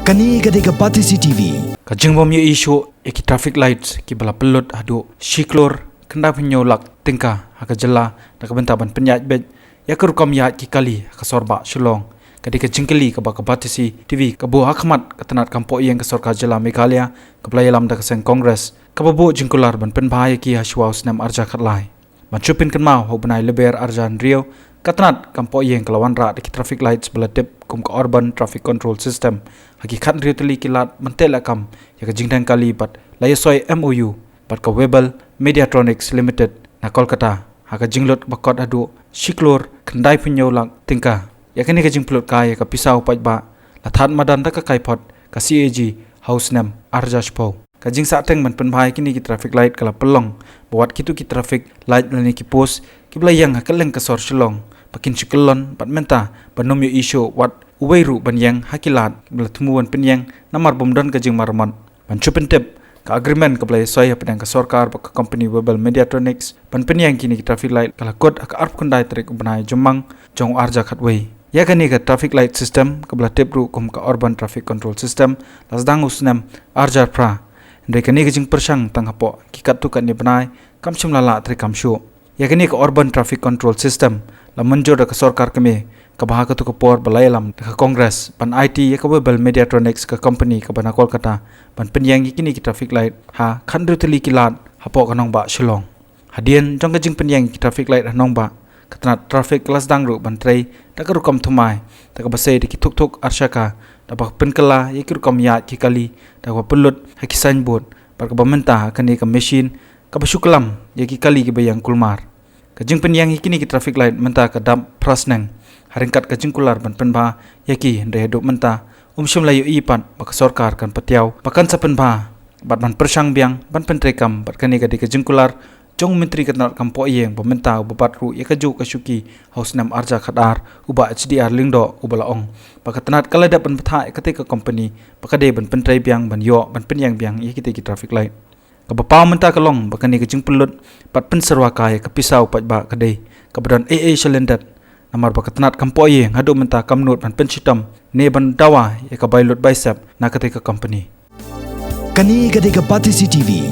Kani kadika Pati CCTV. Kajing bom ye isu eki traffic lights ki bala pelot adu shiklor kenda penyolak tingka haka jela da kabentaban penyat bej ya kerukam ya ki kali ka sorba shulong kadika jingkeli ka baka Pati CCTV ka bo hakmat katanat kampo yang ka sorka jela Meghalaya ka pelayalam da kaseng Congress ka bo jingkular ban penbahaya ki haswaus nam arja khatlai manchupin kan mau ho benai leber arjan rio katanat kampo yang kelawan ra deki traffic lights belatip kum ka urban traffic control system hakikat rio teli kilat mentelakam ya ka jingdang kali bat layasoi MOU bat ka Webel Mediatronics Limited na Kolkata haka jinglot bakot adu shiklor kendai penyolak tingka ya kini ka jingplot ka ya ka pisau pajba lathat madan da ka kaipot ka CAG house nam arja shpo ka jing sa teng man penbhai kini ki traffic light kala pelong buat kitu ki traffic light lani ki post ki blayang hakaleng ka sor shilong pakin chikelon bat menta banom yo isu wat uweiru banyang hakilat bla tumuan penyang namar bomdon ka jing marmon ban chupen tip ka agreement ka play soy pedang ka sarkar ka company Webel Mediatronics ban penyang kini ki traffic light kala kod ka arp kundai trek banai jomang jong arja khatwei ya kani ka traffic light system ka bla tip ru kum ka urban traffic control system lasdang usnam arja pra ndai kani ka jing persang tang hapo ki kat tu kan ni banai kam chim lala trek kam shu ya kani ka urban traffic control system la manjur da ka sarkar kami ka bahaka tu ka por balayalam ka Congress ban IT ya ka Webel Mediatronics ka company ka bana Kolkata ban penyang kini ki traffic light ha khandru teli kilat hapo kanong ba shilong hadien jong ka jing penyang ki traffic light hanong ba katna traffic kelas dangru ban trai da ka rukam thumai da ka basai de ki thuk arshaka da ba penkala ya ki rukam ya ki kali da ba pulut ha ki signboard par ka bamenta kani ka machine ka basuklam ya ki kali ki bayang kulmar kajing penyang kini ki traffic light menta ka dam prasneng haringkat kajing kular ban penba yaki ndai hidup menta shum layu ipat bak sarkar kan patiau bakan sa penba bat ban persang biang ban pentrekam bat kani ka kajing kular jong menteri katnat kampo yeng pementa ubat ru yakaju kasuki haus nam arja khadar uba HDR lingdo ubalaong bakatnat kalada ban patha ketika company bakade ban pentrei biang ban yo ban penyang biang yakite ki traffic light kabapa menta kalong bakani kajing pelut pat penserwa kaya kapisau patba kadai kabadan AA Shalendat namar bakatnat kampoye ngadu menta kamnut ban pensitam ne ban dawa ya ka bailot bicep na ketika company Kani kadika Pati CCTV.